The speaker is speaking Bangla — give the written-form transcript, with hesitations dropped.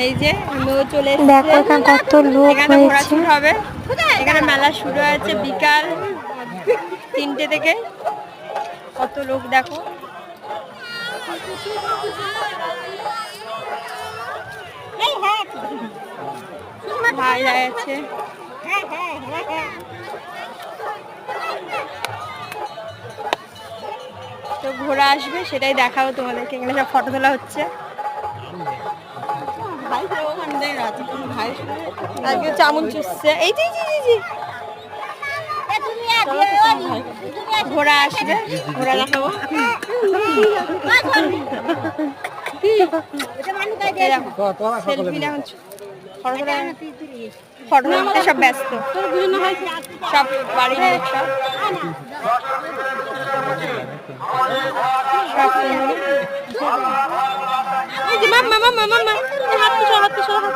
এই যে আমিও চলে দেখো এখানে কত লোক এখানে ঘোরা হয়েছে। শুরু হবে। এখানে মেলা শুরু হয়েছে বিকাল 3টে থেকে। কত লোক দেখো। ভাই আছে তো ঘোরা আসবে সেটাই দেখাবো তোমাদেরকে। এখানে সব ফটো তোলা হচ্ছে। আজকে চামচ চুষছে এই জি জি জি জি ঘোড়া আসবে, ঘোড়া দেখাবো। সেলফি না ফটো তুলতে সব ব্যস্ত, সব বাড়ির লোক সব মামা মামা মামা হাত তো হাত তো হাত